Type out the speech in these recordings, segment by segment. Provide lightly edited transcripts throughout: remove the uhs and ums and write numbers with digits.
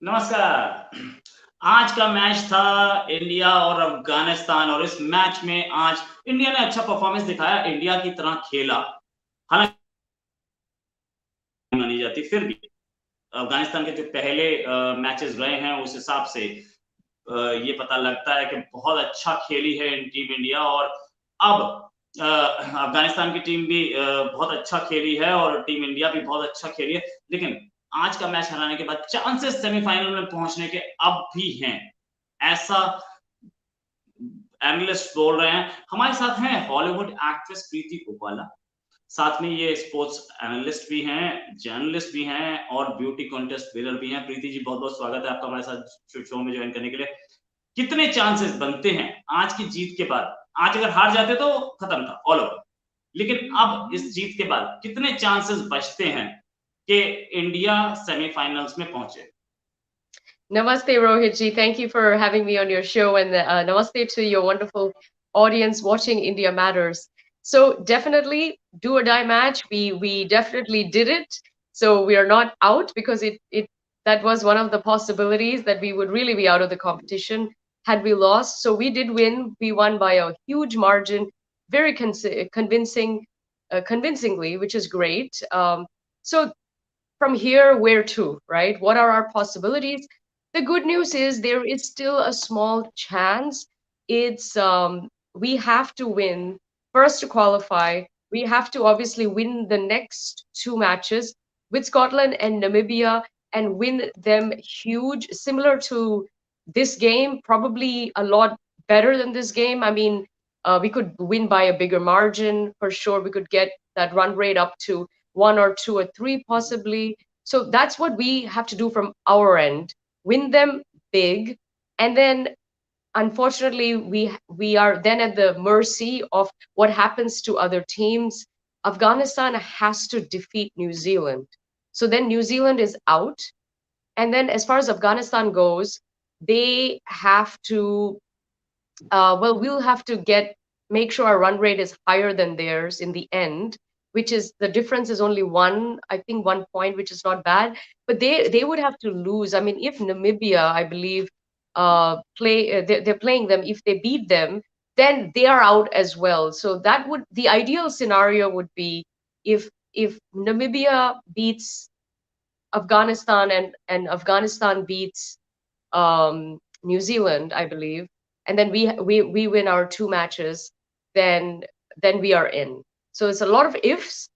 नमस्कार। आज का मैच था इंडिया और अफगानिस्तान और इस मैच में आज इंडिया ने अच्छा परफॉर्मेंस दिखाया, इंडिया की तरह खेला। हालाँकि मानी जाती फिर भी अफगानिस्तान के जो पहले मैचेस रहे हैं उस हिसाब से ये पता लगता है कि बहुत अच्छा खेली है टीम इंडिया और अब अफगानिस्तान की टीम भी बहुत अच्छा खेली है और टीम इंडिया भी बहुत अच्छा खेली है। लेकिन आज का मैच हराने के बाद चांसेस सेमीफाइनल में पहुंचने के अब भी हैं। ऐसा एनालिस्ट बोल रहे हैं। हमारे साथ हैं हॉलीवुड एक्ट्रेस प्रीति कोपाला, साथ में ये स्पोर्ट्स एनालिस्ट भी हैं, जर्नलिस्ट भी हैं और ब्यूटी कॉन्टेस्ट विनर भी हैं। प्रीति जी, बहुत-बहुत स्वागत है आपका हमारे साथ शो में ज्वाइन करने के लिए। कितने चांसेस बनते हैं आज की जीत के बाद? आज अगर हार जाते तो खत्म था, ऑल ओवर। लेकिन अब इस जीत के बाद कितने चांसेस बचते हैं कि इंडिया सेमीफाइनल्स में पहुंचे? Namaste, Rohitji. Thank you for having me on your show, and namaste to your wonderful audience watching India Matters. So definitely do or die match. We definitely did it. So we are not out because it that was one of the possibilities that we would really be out of the competition had we lost. So we did win. We won by a huge margin, very convincingly, which is great. So from here, where to, right? What are our possibilities? The good news is there is still a small chance. It's we have to win first to qualify. We have to obviously win the next two matches with Scotland and Namibia and win them huge, similar to this game, probably a lot better than this game. I mean, we could win by a bigger margin for sure. We could get that run rate up to one or two or three possibly. So that's what we have to do from our end. Win them big, and then unfortunately we are then at the mercy of what happens to other teams. Afghanistan has to defeat New Zealand. So then New Zealand is out. And then as far as Afghanistan goes, they have to well, we'll have to make sure our run rate is higher than theirs in the end, which is the difference is only one, I think 1 point, which is not bad. But they would have to lose. I mean, if Namibia, I believe, they're playing them. If they beat them, then they are out as well. So that would the ideal scenario would be if Namibia beats Afghanistan and Afghanistan beats New Zealand, I believe, and then we win our two matches, then we are in. So it's a lot of ifs.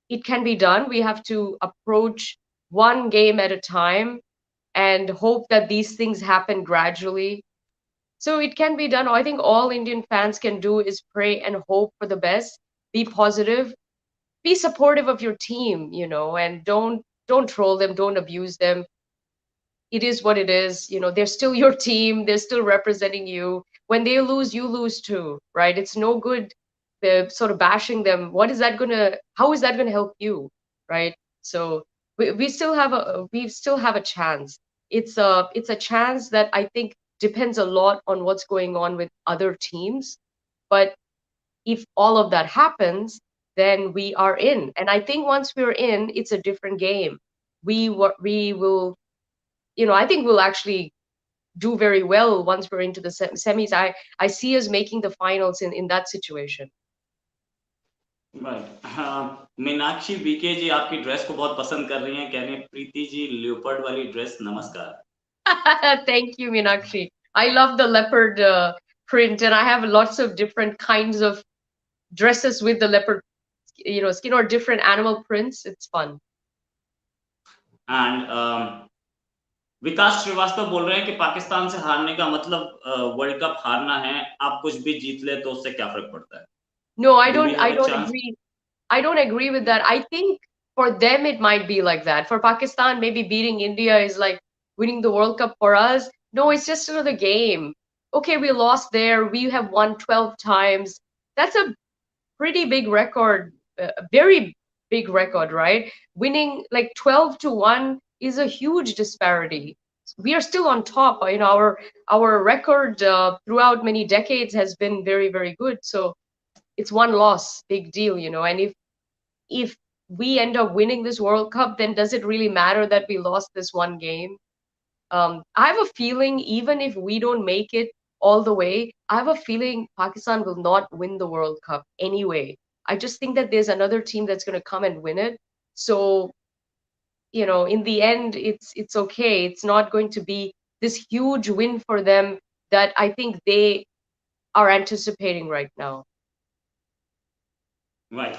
It can be done. We have to approach one game at a time and hope that these things happen gradually. So it can be done. I think all Indian fans can do is pray and hope for the best, be positive, be supportive of your team, and don't troll them, don't abuse them. It is what it is. They're still your team. They're still representing you. When they lose, you lose too, right? It's no good sort of bashing them. How is that gonna help you, right? So we still have a chance. It's a chance that I think depends a lot on what's going on with other teams. But if all of that happens, then we are in. And I think once we're in, it's a different game. We will I think we'll actually do very well once we're into the semis. I see us making the finals in that situation. Right. हाँ, Meenakshi BK जी आपकी dress को बहुत पसंद कर रही हैं, कह रही हैं प्रीति जी लियोपर्ड वाली ड्रेस नमस्कार। Thank you, Meenakshi. I love the leopard print, and I have lots of different kinds of dresses with the leopard, skin or different animal prints. It's fun. And Vikas Srivastava बोल रहे हैं कि पाकिस्तान से हारने का मतलब वर्ल्ड कप हारना है, आप कुछ भी जीत ले तो उससे क्या फर्क पड़ता है? No, I do we don't. Have I a don't चांस? agree. I don't agree with that. I think for them it might be like that. For Pakistan, maybe beating India is like winning the World Cup. For us, no, it's just another game. Okay, we lost there. We have won 12 times. That's a pretty big record, a very big record, right? Winning like 12 to 1 is a huge disparity. We are still on top. Our record throughout many decades has been very, very good. So it's one loss, big deal. And if we end up winning this World Cup, then does it really matter that we lost this one game? I have a feeling even if we don't make it all the way, I have a feeling Pakistan will not win the World Cup anyway. I just think that there's another team that's going to come and win it. So, in the end, it's okay. It's not going to be this huge win for them that I think they are anticipating right now. Right.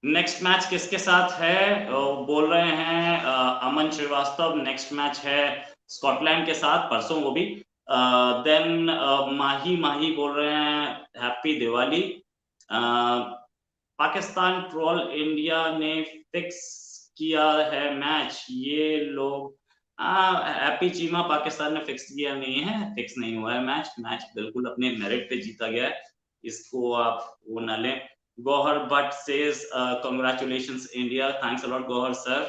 Next match किसके साथ है? बोल रहे हैं अमन Srivastava, next match है Scotland के साथ, परसों वो भी। देन माही माही बोल रहे हैं happy Diwali. Pakistan troll India ने फिक्स किया है मैच, ये लोग। हैप्पी चीमा, पाकिस्तान ने फिक्स किया नहीं है, फिक्स नहीं हुआ है मैच। मैच बिल्कुल अपने मेरिट पे जीता गया है, इसको आप वो ना लें। Gohar Bhatt says, congratulations India, thanks a lot Gohar sir,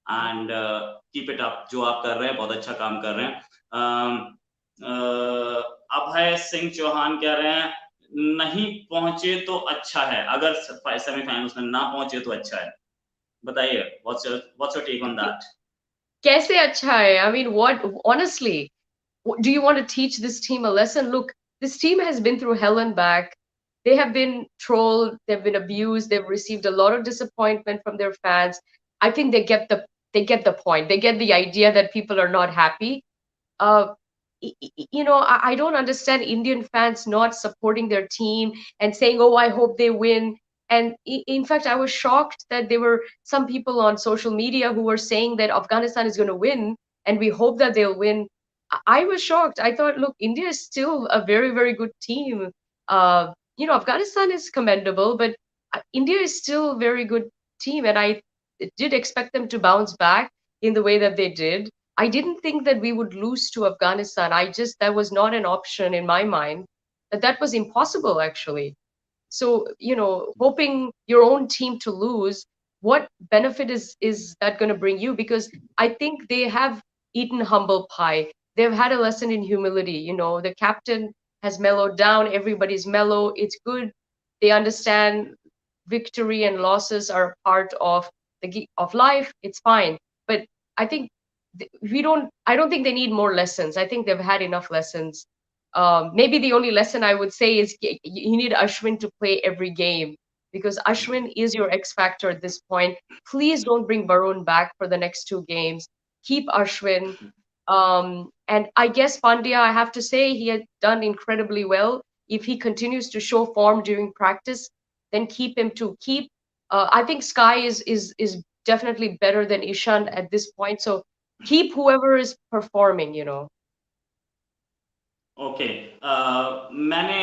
and keep it up, जो आप कर रहे हैं बहुत अच्छा काम कर रहे हैं। अभय सिंह चौहान कह रहे हैं नहीं पहुंचे तो अच्छा है, अगर सेमीफाइनल्स में ना पहुंचे तो अच्छा है। बताइए, what's your take on that? कैसे अच्छा है? I mean, what, honestly, do you want to teach this team a lesson? Look, this team has been through hell and back. They have been trolled, they've been abused, they've received a lot of disappointment from their fans. I think they get the point. They get the idea that people are not happy. Uh, I don't understand Indian fans not supporting their team and saying, "Oh, I hope they win." And in fact, I was shocked that there were some people on social media who were saying that Afghanistan is going to win and we hope that they'll win. I was shocked. I thought, look, India is still a very, very good team. Afghanistan is commendable, but India is still a very good team, and I did expect them to bounce back in the way that they did. I didn't think that we would lose to Afghanistan. That was not an option in my mind. That was impossible, actually. So, hoping your own team to lose, what benefit is that going to bring you? Because I think they have eaten humble pie. They've had a lesson in humility. The captain has mellowed down. Everybody's mellow. It's good. They understand victory and losses are part of of life. It's fine. But I think I don't think they need more lessons. I think they've had enough lessons. Maybe the only lesson I would say is you need Ashwin to play every game, because Ashwin is your X factor at this point. Please don't bring Barun back for the next two games. Keep Ashwin. And I guess Pandya, I have to say, he had done incredibly well. If he continues to show form during practice, then keep him to keep. I think Sky is definitely better than Ishan at this point. So keep whoever is performing. Okay. मैंने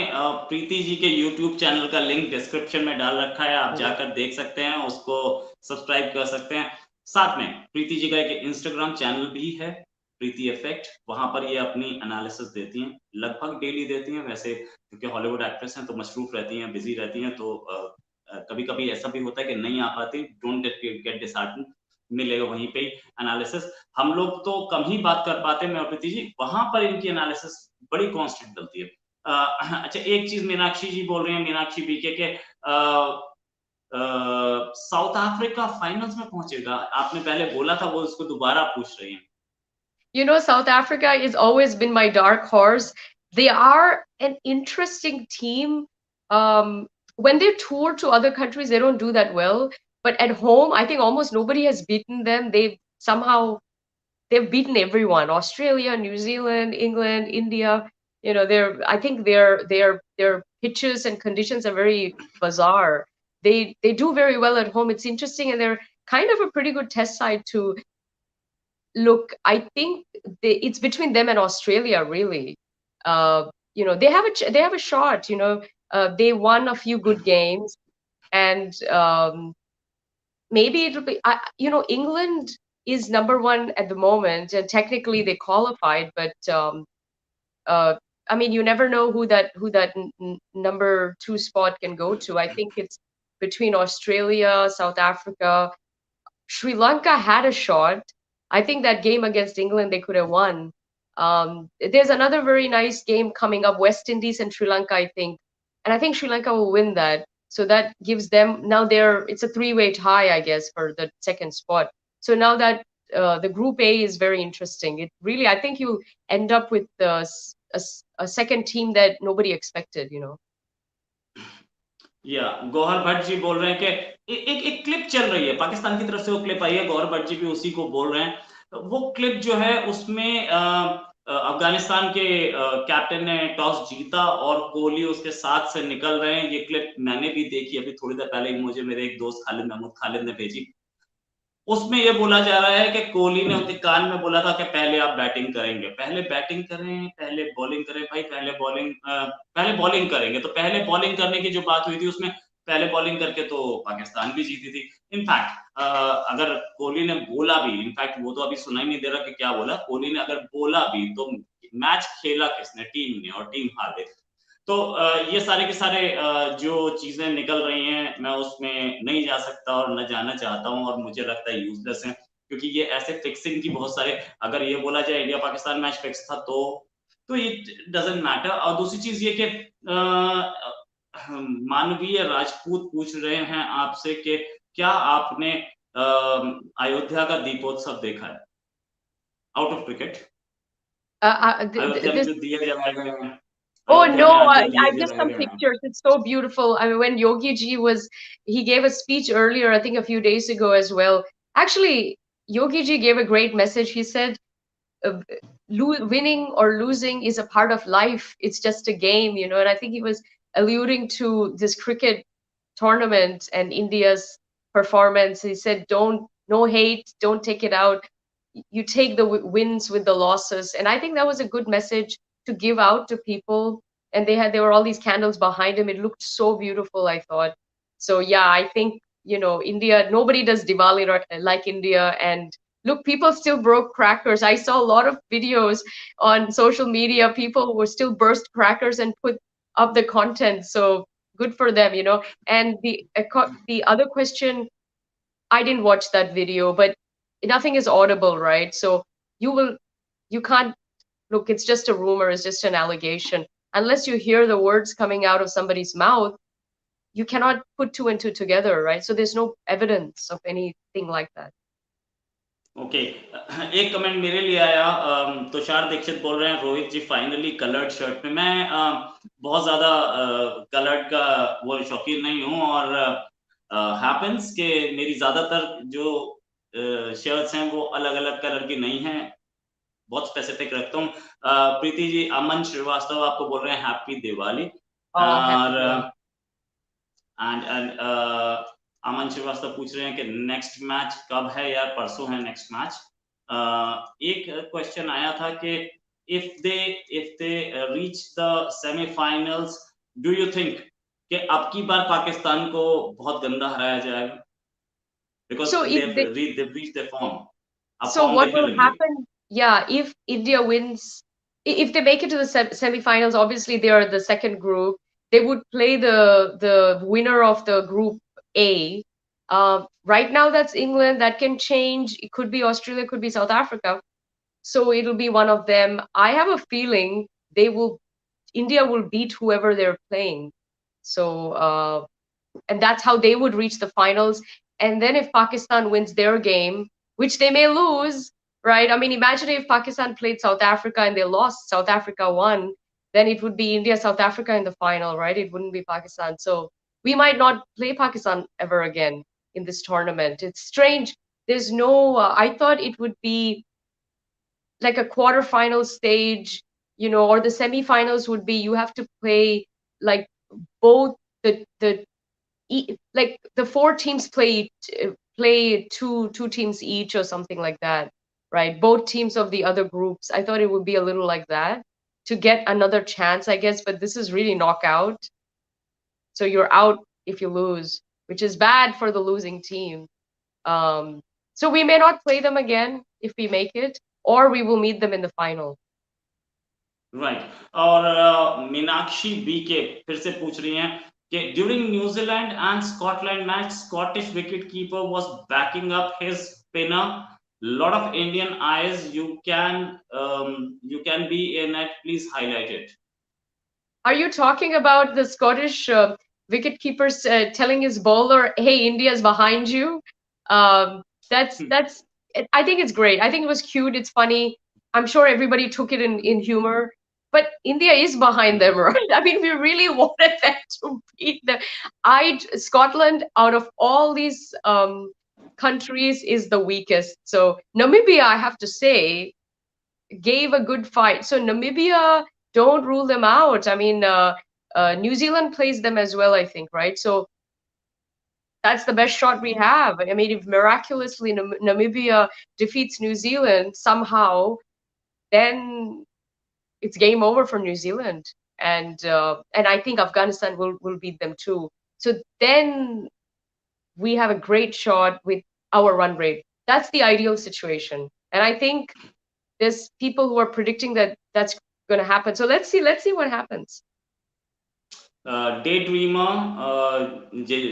प्रीति जी के YouTube channel का link description में डाल रखा है, आप जाकर देख सकते हैं, उसको सब्सक्राइब कर सकते हैं। साथ में प्रीति जी का एक Instagram चैनल भी है, प्रीति इफेक्ट, वहां पर ये अपनी एनालिसिस देती हैं, लगभग डेली देती हैं। वैसे क्योंकि हॉलीवुड एक्ट्रेस हैं तो मसरूफ रहती हैं, बिजी रहती हैं, तो कभी कभी ऐसा भी होता है कि नहीं आ पाती। डोंट गेट डिसहार्टन, मिलेगा वहीं पे एनालिसिस। हम लोग तो कम ही बात कर पाते हैं, मैं और प्रीति जी, वहां पर इनकी एनालिसिस बड़ी कांस्टेंट डलती है। अच्छा, एक चीज मीनाक्षी जी बोल रही हैं, मीनाक्षी बीके के साउथ अफ्रीका फाइनल्स में पहुंचेगा, आपने पहले बोला था, वो उसको दोबारा पूछ रही हैं। South Africa has always been my dark horse. They are an interesting team. When they tour to other countries, they don't do that well. But at home, I think almost nobody has beaten them. They've beaten everyone: Australia, New Zealand, England, India. I think their pitches and conditions are very bizarre. They do very well at home. It's interesting, and they're kind of a pretty good test side too. Look, I think it's between them and Australia, really. They have a shot. They won a few good games, and maybe it'll be. England is number one at the moment, and technically they qualified, but uh, I mean, you never know who that number two spot can go to. I think it's between Australia, South Africa. Sri Lanka had a shot. I think that game against England they could have won. There's another very nice game coming up, West Indies and Sri Lanka, I think, and I think Sri Lanka will win that. So that gives them, now it's a three-way tie, I guess, for the second spot. So now that the Group A is very interesting. It really, I think you'll end up with a second team that nobody expected, you know. या गौहर भट्ट जी बोल रहे हैं कि एक clip चल रही है पाकिस्तान की तरफ से, वो क्लिप आई है, गौहर भट्ट जी भी उसी को बोल रहे हैं। वो क्लिप जो है उसमें अफगानिस्तान के कैप्टन ने टॉस जीता और कोहली उसके साथ से निकल रहे हैं। ये क्लिप मैंने भी देखी अभी थोड़ी देर पहले, मुझे मेरे एक दोस्त खालिद महमूद खालिद ने भेजी। उसमें ये बोला जा रहा है कि कोहली ने उनके कान में बोला था कि पहले आप बैटिंग करेंगे, पहले बैटिंग करें, पहले बॉलिंग करें। भाई पहले बॉलिंग करेंगे, तो पहले बॉलिंग करने की जो बात हुई थी उसमें पहले बॉलिंग करके तो पाकिस्तान भी जीती थी। इनफैक्ट अगर कोहली ने बोला भी, इनफैक्ट वो तो अभी सुनाई नहीं दे रहा कि क्या बोला, कोहली ने अगर बोला भी तो मैच खेला किसने? टीम ने, और टीम हार गई। तो ये सारे के सारे जो चीजें निकल रही हैं, मैं उसमें नहीं जा सकता और न जाना चाहता हूं, और मुझे लगता है यूजलेस है, क्योंकि ये ऐसे फिक्सिंग की बहुत सारे, अगर ये बोला जाए इंडिया पाकिस्तान मैच फिक्स था तो इट डजंट मैटर। और दूसरी चीज ये कि मानवीय राजपूत पूछ रहे हैं आपसे कि क्या आपने अयोध्या का दीपोत्सव देखा है? आउट ऑफ क्रिकेट, अयोध्या में This. जो दिए जलाए गए हैं, Oh अयोध्या no, में आज जो दिए I just जलाए some गए हैं। pictures. It's so beautiful. I mean, when Yogi Ji he gave a speech earlier, I think a few days ago as well. Actually, Yogi Ji gave a great message. He said, uh, winning or losing is a part of life. It's just a game, you know. And I think he was alluding to this cricket tournament and India's performance. He said, no hate, don't take it out. You take the wins with the losses. And I think that was a good message to give out to people. And there were all these candles behind him. It looked so beautiful, I thought. So yeah, I think, you know, India, nobody does Diwali like India. And look, people still broke crackers. I saw a lot of videos on social media. People were still burst crackers and put up the content. So good for them, you know. And the other question, I didn't watch that video, but nothing is audible, right? So you can't look. It's just a rumor. It's just an allegation. Unless you hear the words coming out of somebody's mouth, you cannot put two and two together, right? So there's no evidence of anything like that. Okay एक comment मेरे लिए आया, तुषार दीक्षित बोल रहे हैं रोहित जी finally coloured shirt में। मैं बहुत ज्यादा कलर्ड का वो शौकीन नहीं हूँ, और हैपेंस के मेरी ज्यादातर जो शर्ट्स हैं वो अलग अलग कलर की नहीं है, बहुत स्पेसिफिक रखता हूँ। प्रीति जी, अमन श्रीवास्तव आपको बोल रहे हैं हैप्पी दिवाली। और एंड अमन श्रीवास्तव पूछ रहे हैं कि नेक्स्ट मैच कब है यार? परसों है नेक्स्ट मैच। एक क्वेश्चन आया था कि if they reach the semifinals, do you think कि अब की बार पाकिस्तान को बहुत गंदा हराया जाएगा? Because So they've reached their form. अब so फॉर्म what देखने will लगी है। happen? Yeah, if India wins, if they make it to the semifinals, obviously they are the second group. They would play the winner of the group A. Right now, that's England. That can change. It could be Australia, could be South Africa. So it'll be one of them. I have a feeling India will beat whoever they're playing. So and that's how they would reach the finals. And then if Pakistan wins their game, which they may lose, right? I mean, imagine if Pakistan played South Africa and they lost, South Africa won, then it would be India, South Africa in the final, right? It wouldn't be Pakistan. So we might not play Pakistan ever again in this tournament. It's strange. There's no, I thought it would be like a quarterfinal stage, you know, or the semifinals would be you have to play like both the like the four teams play two teams each or something like that, right? Both teams of the other groups. I thought it would be a little like that to get another chance, I guess. But this is really knockout, so you're out if you lose, which is bad for the losing team. So we may not play them again if we make it, or we will meet them in the final. Right और Meenakshi BK फिर से पूछ रही हैं कि during New Zealand and Scotland match Scottish wicket keeper was banking up his spinner, lot of Indian eyes, you can be in it, please highlight it. Are you talking about the Scottish wicket keepers telling his bowler, "Hey, India's behind you"? That's I think it's great. I think it was cute. It's funny. I'm sure everybody took it in humor. But India is behind them, right? I mean, we really wanted them to beat them. Scotland, out of all these countries, is the weakest. So Namibia, I have to say, gave a good fight. So Namibia, don't rule them out. I mean, New Zealand plays them as well, I think, right? So that's the best shot we have. I mean, if miraculously Namibia defeats New Zealand somehow, then it's game over for New Zealand, and I think Afghanistan will beat them too. So then we have a great shot with our run rate. That's the ideal situation, and I think there's people who are predicting that that's going to happen. So let's see what happens. Day dreamer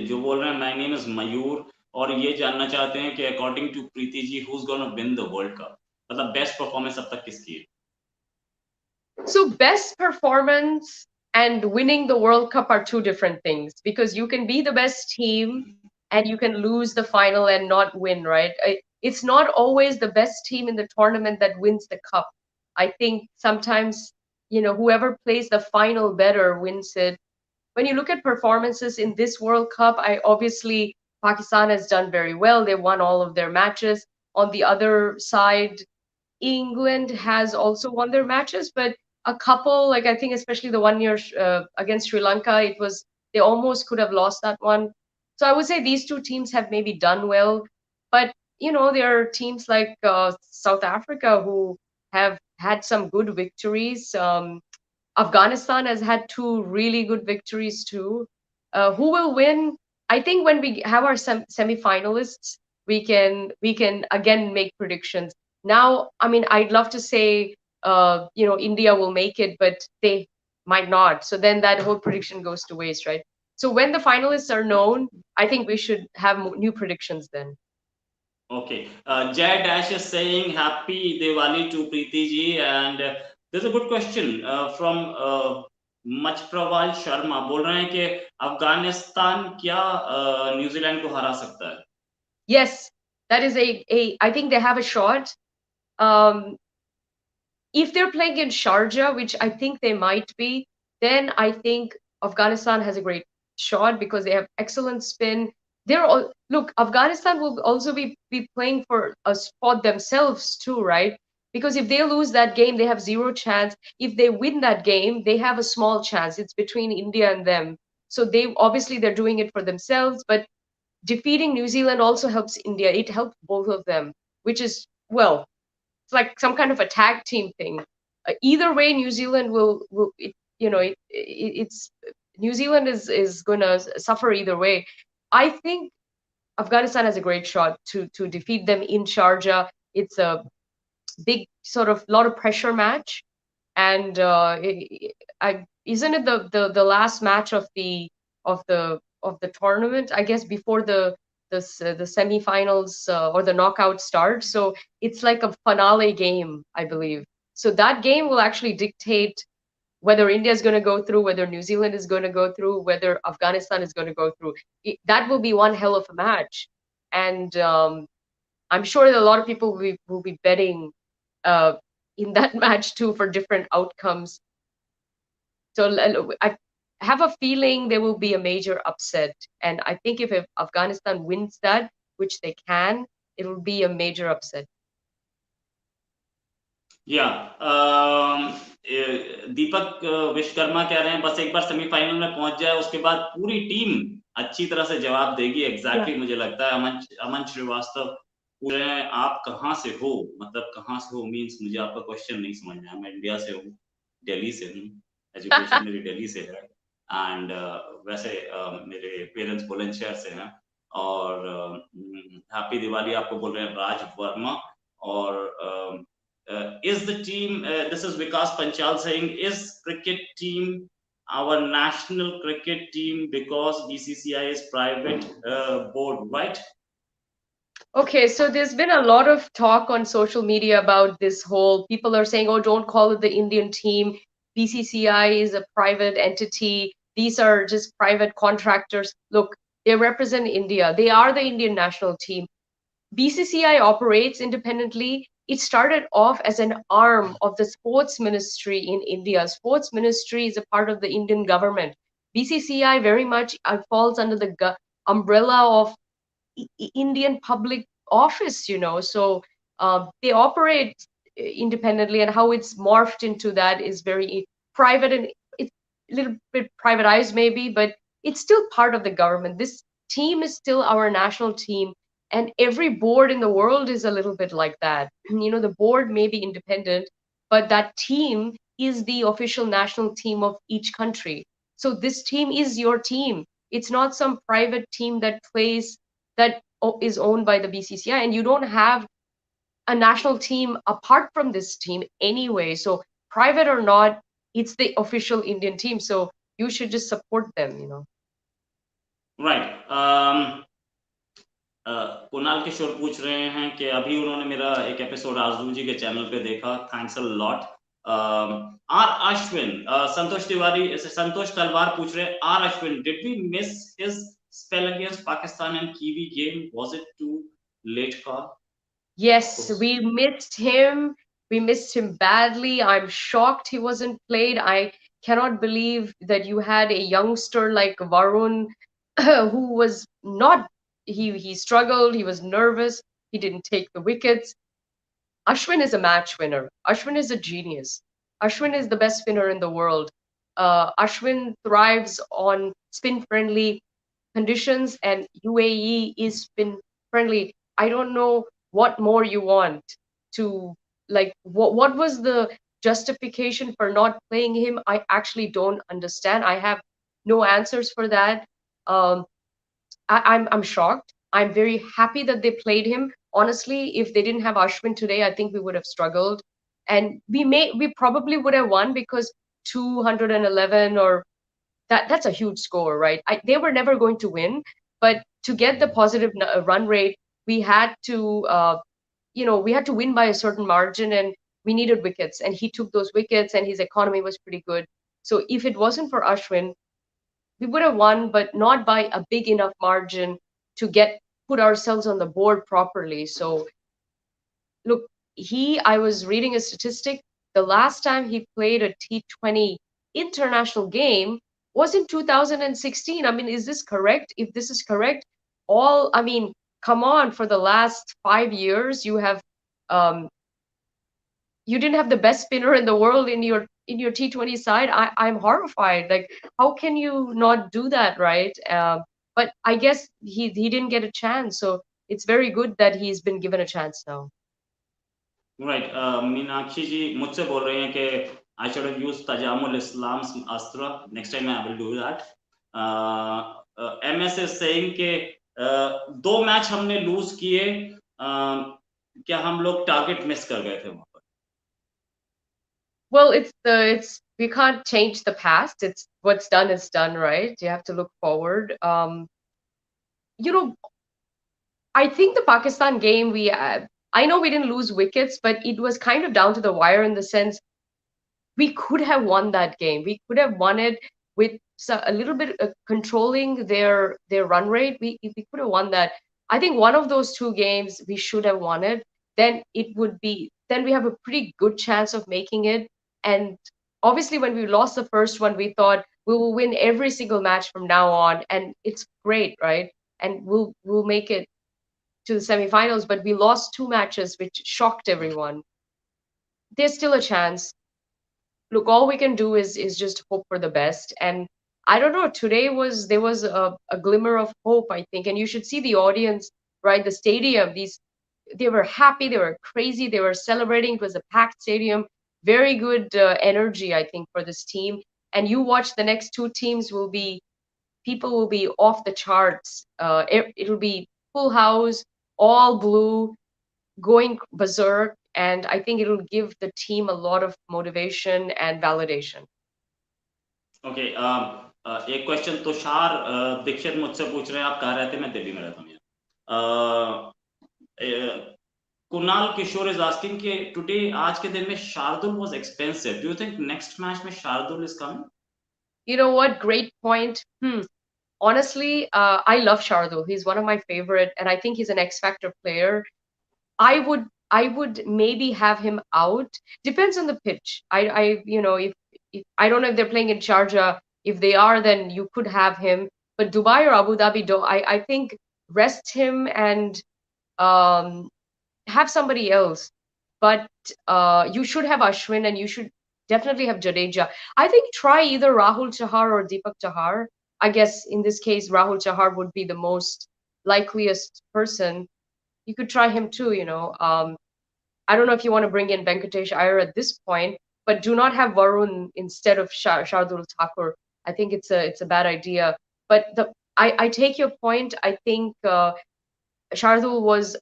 जो बोल रहे हैं my name is मयूर और ये जानना चाहते हैं कि according to Preeti ji who is gonna win the world cup मतलब बेस्ट परफॉर्मेंस अब तक किसकी है So best performance and winning the World Cup are two different things, because you can be the best team and you can lose the final and not win, right? It's not always the best team in the tournament that wins the cup. I think sometimes, whoever plays the final better wins it. When you look at performances in this World Cup, obviously Pakistan has done very well. They won all of their matches. On the other side, England has also won their matches, but a couple, like I think especially the one year against Sri Lanka, they almost could have lost that one. So I would say these two teams have maybe done well, but there are teams like South Africa who have had some good victories. Afghanistan has had two really good victories too. Who will win? I think when we have our semi-finalists, we can again make predictions. Now, I mean, I'd love to say, India will make it, but they might not. So then that whole prediction goes to waste, right? So when the finalists are known, I think we should have new predictions then. Okay. Jay Dash is saying happy Diwali to Preeti ji, and there's a good question from Machprawal Sharma. बोल रहे हैं कि अफगानिस्तान क्या New Zealand को हरा सकता है? Yes, that is I think they have a shot. Um, if they're playing in Sharjah, which I think they might be, then I think Afghanistan has a great shot because they have excellent spin. Look, Afghanistan will also be playing for a spot themselves too, right? Because if they lose that game, they have zero chance. If they win that game, they have a small chance. It's between India and them. So they're doing it for themselves, but defeating New Zealand also helps India. It helps both of them, which is, well, it's like some kind of a tag team thing. Either way, New Zealand it's New Zealand is going to suffer either way. I think Afghanistan has a great shot to defeat them in Sharjah. It's a big sort of lot of pressure match, and isn't it the last match of the tournament? I guess before the semifinals or the knockout start. So it's like a finale game, I believe. So that game will actually dictate whether India is going to go through, whether New Zealand is going to go through, whether Afghanistan is going to go through. That will be one hell of a match, and I'm sure that a lot of people will be betting in that match too for different outcomes. So I have a feeling there will be a major upset. And I think if Afghanistan wins that, which they can, it will be a major upset. दीपक विश्वकर्मा कह रहे हैं बस एक बार semifinal में पहुंच जाए उसके बाद पूरी टीम अच्छी तरह से जवाब देगी एग्जैक्टली मुझे लगता है अमन श्रीवास्तव पूछ रहे हैं आप कहाँ से हो मतलब कहाँ से हो मींस मुझे आपका क्वेश्चन नहीं समझ में आया मैं इंडिया से हूँ दिल्ली से हूँ एजुकेशन मेरी दिल्ली से है एंड वैसे मेरे पेरेंट्स बुलंदशहर से हैं और हैप्पी दिवाली आपको बोल रहे हैं राज वर्मा और is the team this is Vikas Panchal saying is cricket team our national cricket team because BCCI is private board, right? Okay, so there's been a lot of talk on social media about this whole, people are saying, oh, don't call it the Indian team. BCCI is a private entity. These are just private contractors. Look, they represent India. They are the Indian national team. BCCI operates independently. It started off as an arm of the sports ministry in India. Sports ministry is a part of the Indian government. BCCI very much falls under the umbrella of Indian public office, you know. So they operate independently, and how it's morphed into that is very private, and it's a little bit privatized maybe, but it's still part of the government. This team is still our national team, and every board in the world is a little bit like that. You know, the board may be independent, but that team is the official national team of each country. So this team is your team. It's not some private team that plays that is owned by the BCCI, and you don't have a national team apart from this team anyway. So private or not, it's the official Indian team. So you should just support them, you know. Right. Kunal किशोर पूछ रहे हैं कि अभी उन्होंने मेरा एक episode आजू जी के चैनल पे देखा, thanks a lot. R Ashwin, Santosh Tiwari, Santosh Talwar पूछ रहे हैं, R Ashwin, did we miss his spell against Pakistan and Kiwi game? Was it too late call? Yes, we missed him. We missed him badly. I'm shocked he wasn't played. I cannot believe that you had a youngster like Varun who was not, he struggled, he was nervous, he didn't take the wickets. Ashwin is a match winner. Ashwin is a genius. Ashwin is the best spinner in the world. Ashwin thrives on spin friendly conditions, and UAE is spin friendly. I don't know what more you want to, like, what was the justification for not playing him? I actually don't understand. I have no answers for that. Um, I'm shocked. I'm very happy that they played him. Honestly, if they didn't have Ashwin today, I think we would have struggled, and we probably would have won, because 211, or that's a huge score, right? They were never going to win, but to get the positive run rate, we had to, we had to win by a certain margin, and we needed wickets, and he took those wickets, and his economy was pretty good. So if it wasn't for Ashwin, we would have won, but not by a big enough margin to put ourselves on the board properly. So look, I was reading a statistic. The last time he played a T20 international game was in 2016. I mean, is this correct? If this is correct, I mean, come on, for the last 5 years, um, you didn't have the best spinner in the world in your T20 side. I'm horrified. Like, how can you not do that, right? But I guess he didn't get a chance, so it's very good that he's been given a chance now. Right. Meenakshi ji मुझसे बोल रही हैं कि I should have used Tajamul Islam's Astra. Next time I will do that. MS is saying कि 2 match हमने loose किए, क्या हम लोग टारगेट मिस कर गए थे वहां पर? Well, it's we can't change the past. It's what's done is done, right? You have to look forward. You know, I think the Pakistan game, I know we didn't lose wickets, but it was kind of down to the wire, in the sense we could have won that game. We could have won it with a little bit controlling their run rate. We could have won that. I think one of those two games we should have won it. Then we have a pretty good chance of making it. And obviously, when we lost the first one, we thought we will win every single match from now on, and it's great, right? And we'll make it to the semifinals. But we lost 2 matches, which shocked everyone. There's still a chance. Look, all we can do is just hope for the best. And I don't know, there was a glimmer of hope, I think. And you should see the audience, right? The stadium, they were happy, they were crazy, they were celebrating. It was a packed stadium. Very good energy, I think, for this team. And you watch the next 2 teams, people will be off the charts. It'll be full house, all blue, going berserk. And I think it'll give the team a lot of motivation and validation. Okay, एक question Tushar Dixit मुझसे पूछ रहे हैं, आप कहाँ रहते हैं? मैं दिल्ली में रहता हूँ। Kunal Kishore is asking कि today, आज के दिन में Shardul was expensive. Do you think next match में Shardul is coming? You know what? Great point. honestly, I love Shardul. He's one of my favorite, and I think he's an X Factor player. I would maybe have him out. Depends on the pitch. If I don't know if they're playing in Sharjah. If they are, then you could have him. But Dubai or Abu Dhabi, do I think rest him and um have somebody else. But you should have Ashwin and you should definitely have Jadeja. I think try either Rahul Chahar or Deepak Chahar. I guess in this case, Rahul Chahar would be the most likeliest person. You could try him too, you know. I don't know if you want to bring in Venkatesh Iyer at this point, but do not have Varun instead of Shardul Thakur. I think it's a bad idea. But I take your point. I think Shardul was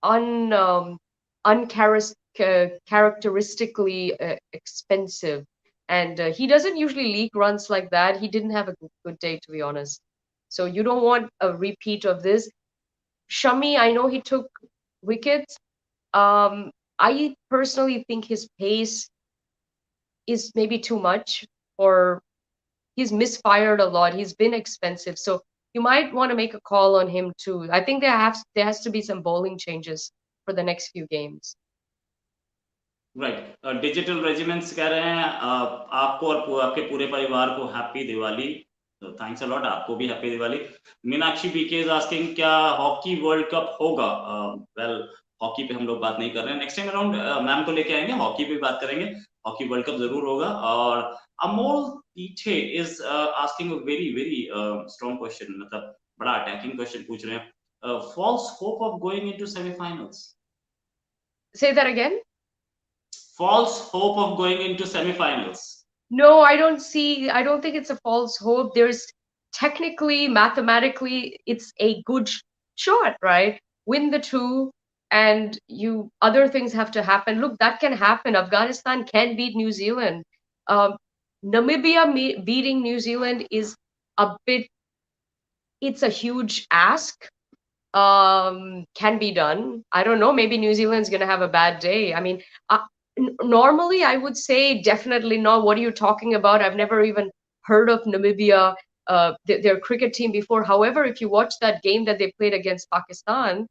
un uncharacteristically expensive, and he doesn't usually leak runs like that. He didn't have a good day, to be honest. So you don't want a repeat of this. Shami, I know he took wickets. I personally think his pace is maybe too much, or he's misfired a lot. He's been expensive, so you might want to make a call on him too. I think there has to be some bowling changes for the next few games. Right digital regiments कह रहे हैं आपको और आपके पूरे परिवार को happy Diwali. तो थैंक्स अ लॉट, आपको भी happy Diwali. Meenakshi B K is asking क्या हॉकी वर्ल्ड कप होगा? वेल हॉकी पे हम लोग बात नहीं कर रहे हैं, नेक्स्ट टाइम अराउंड मैम को लेके आएंगे, हॉकी पे बात करेंगे। हॉकी वर्ल्ड कप जरूर होगा। और अमोल पीछे is asking a very very strong question, मतलब बड़ा अटैकिंग क्वेश्चन पूछ रहे हैं। False hope of going into semifinals. Say that again. False hope of going into semifinals. No, I don't think it's a false hope. There's technically, mathematically, it's a good shot, right? Win the two, and you other things have to happen. Look, that can happen. Afghanistan can beat New Zealand. Um, Namibia beating New Zealand is a bit, it's a huge ask. Can be done. I don't know. Maybe New Zealand's going to have a bad day. I mean, normally I would say definitely not. What are you talking about? I've never even heard of Namibia, their cricket team before. However, if you watch that game that they played against Pakistan,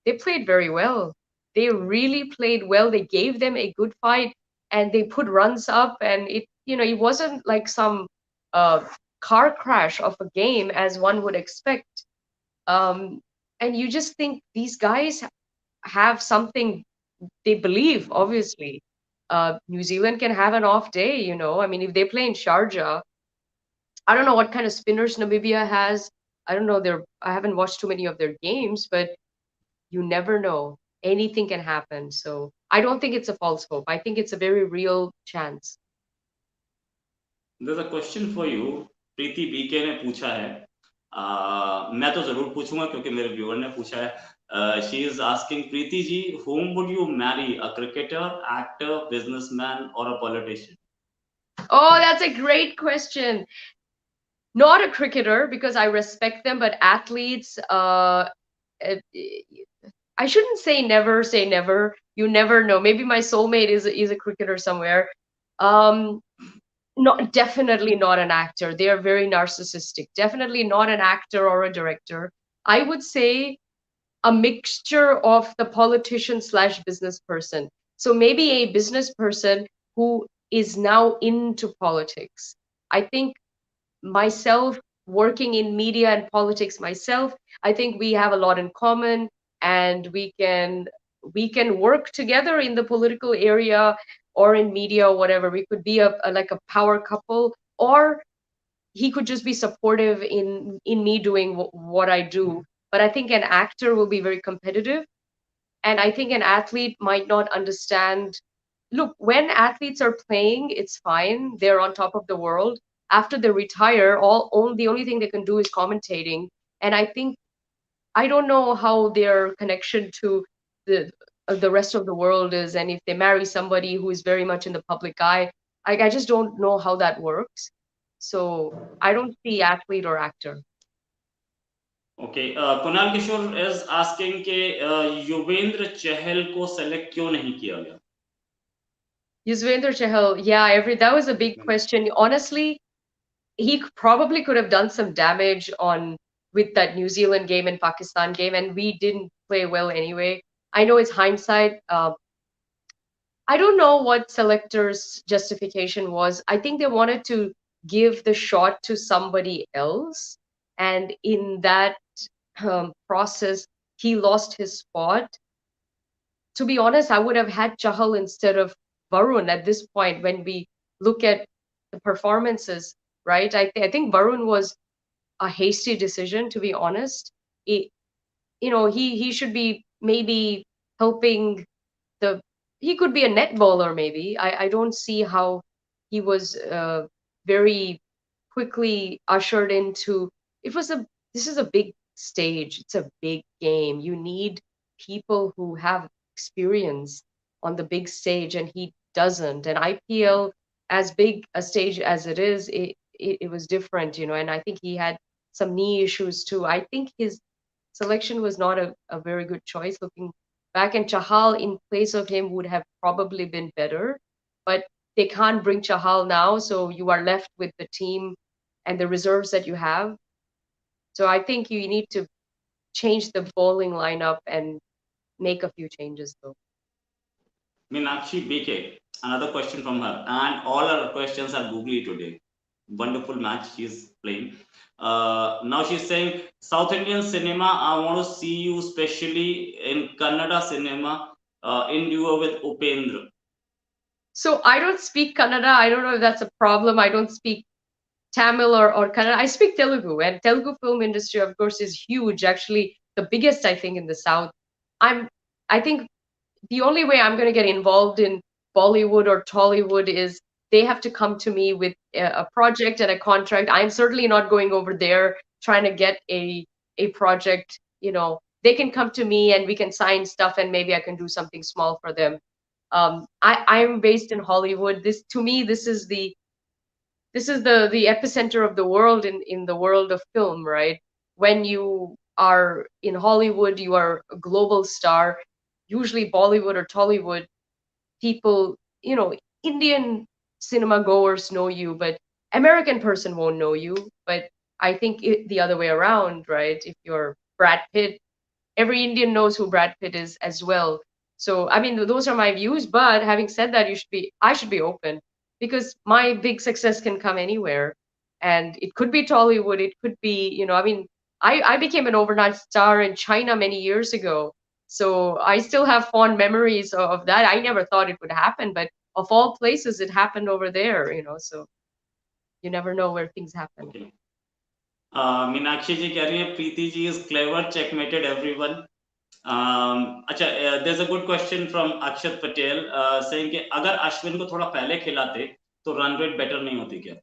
they played very well. They really played well. They gave them a good fight and they put runs up. And it wasn't like some uh, car crash of a game as one would expect. Um, and you just think these guys have something they believe, obviously. New Zealand can have an off day, you know. I mean, if they play in Sharjah, I don't know what kind of spinners Namibia has. I don't know. I haven't watched too many of their games, but you never know. Anything can happen. So I don't think it's a false hope. I think it's a very real chance. There's a question for you. Preeti B K ने पूछा है, मैं तो जरूर पूछूंगा क्योंकि मेरे viewer ने पूछा है। She is asking, Preeti ji, whom would you marry, a cricketer, actor, businessman or a politician? Oh, that's a great question. Not a cricketer because I respect them, but athletes, I shouldn't say never. You never know. Maybe my soulmate is a cricketer somewhere. Um, definitely not an actor. They are very narcissistic. Definitely not an actor or a director. I would say a mixture of the politician slash business person. So maybe a business person who is now into politics. I think myself working in media and politics myself, I think we have a lot in common, and we can work together in the political area or in media or whatever. We could be like a power couple, or he could just be supportive in me doing what I do. But I think an actor will be very competitive, and I think an athlete might not understand. Look, when athletes are playing, it's fine. They're on top of the world. After they retire, the only thing they can do is commentating. And I think I don't know how their connection to the rest of the world is, and if they marry somebody who is very much in the public eye. I just don't know how that works. So I don't see athlete or actor. Okay, Kunal Kishore is asking कि युवेंद्र चहल को select क्यों नहीं किया गया? Yuzvendra Chahal, yeah, that was a big question. Honestly, he probably could have done some damage on with that New Zealand game and Pakistan game, and we didn't play well anyway. I know it's hindsight. I don't know what selectors' justification was. I think they wanted to give the shot to somebody else, and in that process, he lost his spot. To be honest, I would have had Chahal instead of Varun at this point when we look at the performances, right? I think Varun was a hasty decision, to be honest. It, he should be maybe helping the he could be a net bowler maybe. I don't see how he was very quickly ushered into it was a this is a big stage. It's a big game. You need people who have experience on the big stage, and he doesn't. And IPL, as big a stage as it is, it was different, and I think he had some knee issues too. I think his selection was not a very good choice looking back, and Chahal in place of him would have probably been better. But they can't bring Chahal now, so you are left with the team and the reserves that you have. So I think you need to change the bowling lineup and make a few changes though. Meenakshi BK, another question from her, and all her questions are googly today. Wonderful match she's playing. Now she's saying South Indian cinema. I want to see you, especially in Kannada cinema, in duo with Upendra. So I don't speak Kannada. I don't know if that's a problem. I don't speak Tamil or Kannada. I speak Telugu, and Telugu film industry, of course, is huge. Actually, the biggest I think in the South. I'm. I think the only way I'm going to get involved in Bollywood or Tollywood is they have to come to me with a project and a contract. I'm certainly not going over there trying to get a project. They can come to me and we can sign stuff, and maybe I can do something small for them. I'm based in Hollywood. This is the epicenter of the world in the world of film, right? When you are in Hollywood, you are a global star. Usually Bollywood or Tollywood people, Indian cinema goers know you, but American person won't know you. But I think the other way around, right? If you're Brad Pitt, every Indian knows who Brad Pitt is as well. So I mean, those are my views. But having said that, I should be open because my big success can come anywhere, and it could be Tollywood, it could be, I mean, I became an overnight star in China many years ago, so I still have fond memories of that. I never thought it would happen, but of all places, it happened over there. So you never know where things happen. Okay. Meenakshi जी कह रही है Preeti ji is clever, checkmated everyone. अच्छा, there's a good question from Akshat Patel saying कि अगर अश्विन को थोड़ा पहले खिलाते तो रन रेट बेटर नहीं होती क्या?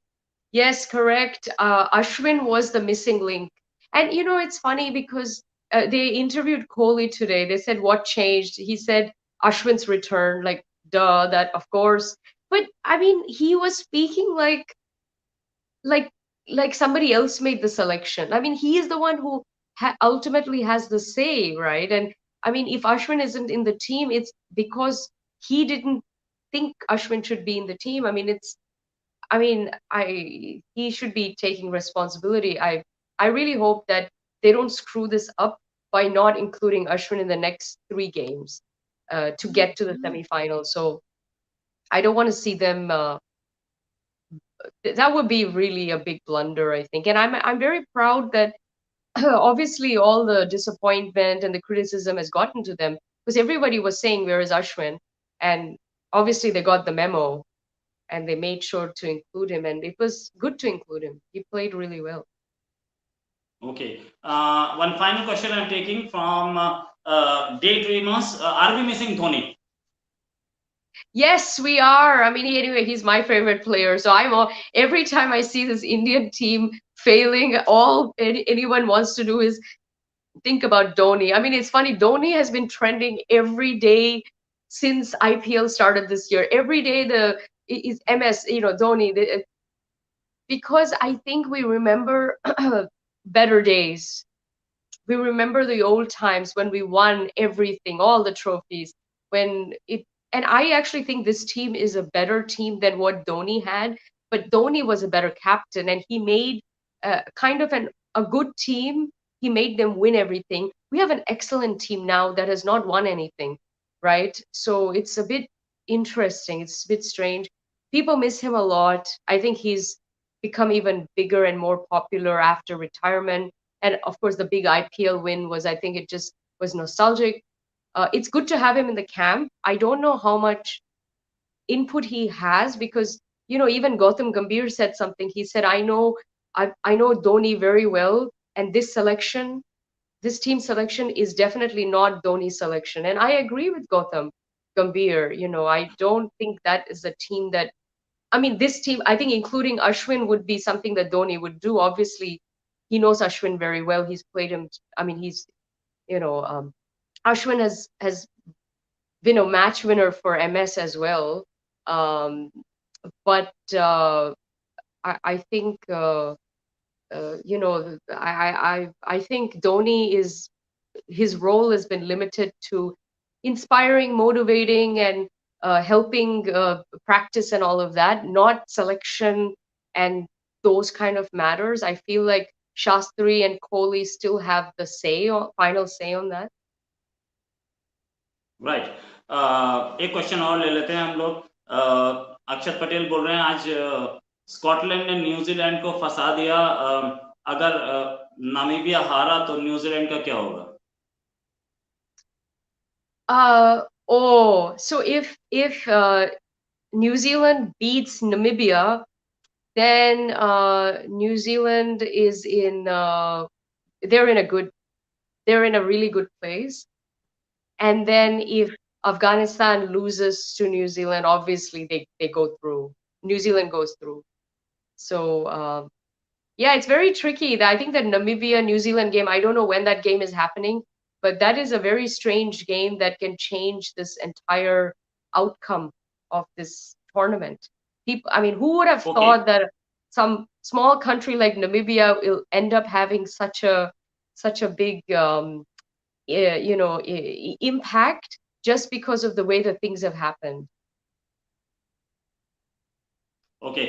Yes, correct. Ashwin was the missing link. And it's funny because they interviewed Kohli today. They said, what changed? He said, Ashwin's return. Like, duh, that of course. But I mean, he was speaking like, like somebody else made the selection. I mean, he is the one who ultimately has the say, right? And I mean, if Ashwin isn't in the team, it's because he didn't think Ashwin should be in the team. He should be taking responsibility. I really hope that they don't screw this up by not including Ashwin in the next 3 games to get to the semifinal. So I don't want to see them. That would be really a big blunder, I think. And I'm very proud that obviously all the disappointment and the criticism has gotten to them because everybody was saying, "Where is Ashwin?" And obviously they got the memo and they made sure to include him, and it was good to include him. He played really well. Okay. One final question I'm taking from Daydreamers. Are we missing Dhoni? Yes, we are. I mean, anyway, he's my favorite player. So every time I see this Indian team failing, all anyone wants to do is think about Dhoni. I mean, it's funny. Dhoni has been trending every day since IPL started this year. Every day is MS, Dhoni. Because I think we remember better days. We remember the old times when we won everything, all the trophies. And I actually think this team is a better team than what Dhoni had but Dhoni was a better captain, and he made kind of a good team. He made them win everything. We have an excellent team now that has not won anything, right? So it's a bit interesting. It's a bit strange. People miss him a lot. I think he's become even bigger and more popular after retirement. And of course, the big IPL win was, I think it just was nostalgic. It's good to have him in the camp. I don't know how much input he has, because even Gautam Gambhir said something. He said, I know Dhoni very well, and this team selection is definitely not Dhoni's selection. And I agree with Gautam Gambhir. I don't think that is a team that, I mean, this team, I think including Ashwin would be something that Dhoni would do. Obviously, he knows Ashwin very well. He's played him. I mean, Ashwin has been a match winner for MS as well. Um, but I think I think Dhoni is, his role has been limited to inspiring, motivating, and helping practice and all of that, not selection and those kind of matters. I feel like Shastri and Kohli still have the final say on that. Right एक question और ले लेते हैं हम लोग। अक्षत पटेल बोल रहे हैं आज स्कॉटलैंड ने न्यूजीलैंड को फंसा दिया, अगर नामीबिया हारा तो न्यूजीलैंड का क्या होगा? So if New Zealand beats Namibia, then New Zealand is they're in a really good place. And then if Afghanistan loses to New Zealand, obviously they go through. New Zealand goes through. So yeah, it's very tricky. I think that Namibia New Zealand game, I don't know when that game is happening, but that is a very strange game that can change this entire outcome of this tournament. I mean, who would have thought that some small country like Namibia will end up having such a big impact just because of the way that things have happened. Okay,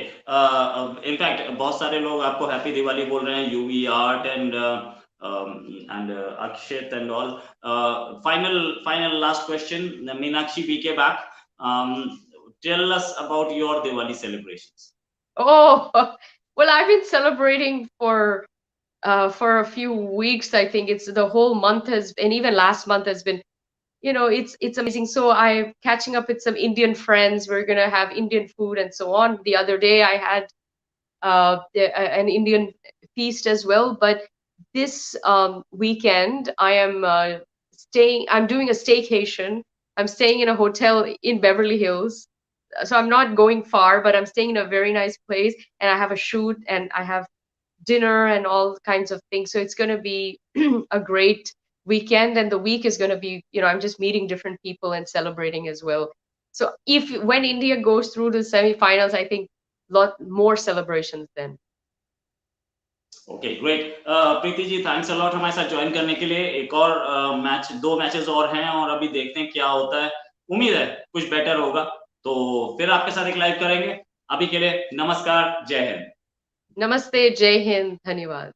in fact बहुत सारे लोग आपको happy Diwali बोल रहे हैं, U V art and Akshit and all. Final last question, Meenakshi B K back, tell us about your Diwali celebrations. Oh, well, I've been celebrating for a few weeks. I think it's the whole month and even last month has been, it's amazing. So I'm catching up with some Indian friends. We're gonna have Indian food and so on. The other day I had an Indian feast as well. But this weekend I am I'm doing a staycation. I'm staying in a hotel in Beverly Hills. So I'm not going far, but I'm staying in a very nice place, and I have a shoot and I have dinner and all kinds of things. So it's going to be a great weekend, and the week is going to be, I'm just meeting different people and celebrating as well. So when India goes through the semi-finals, I think lot more celebrations then. Okay great, Preeti ji thanks a lot हमारे साथ join करने के लिए। एक और दो matches और हैं और अभी देखते हैं क्या होता है, उम्मीद है कुछ बेटर होगा तो फिर आपके साथ एक लाइव करेंगे। अभी के लिए नमस्कार, जय हिंद। नमस्ते, जय हिंद, धन्यवाद।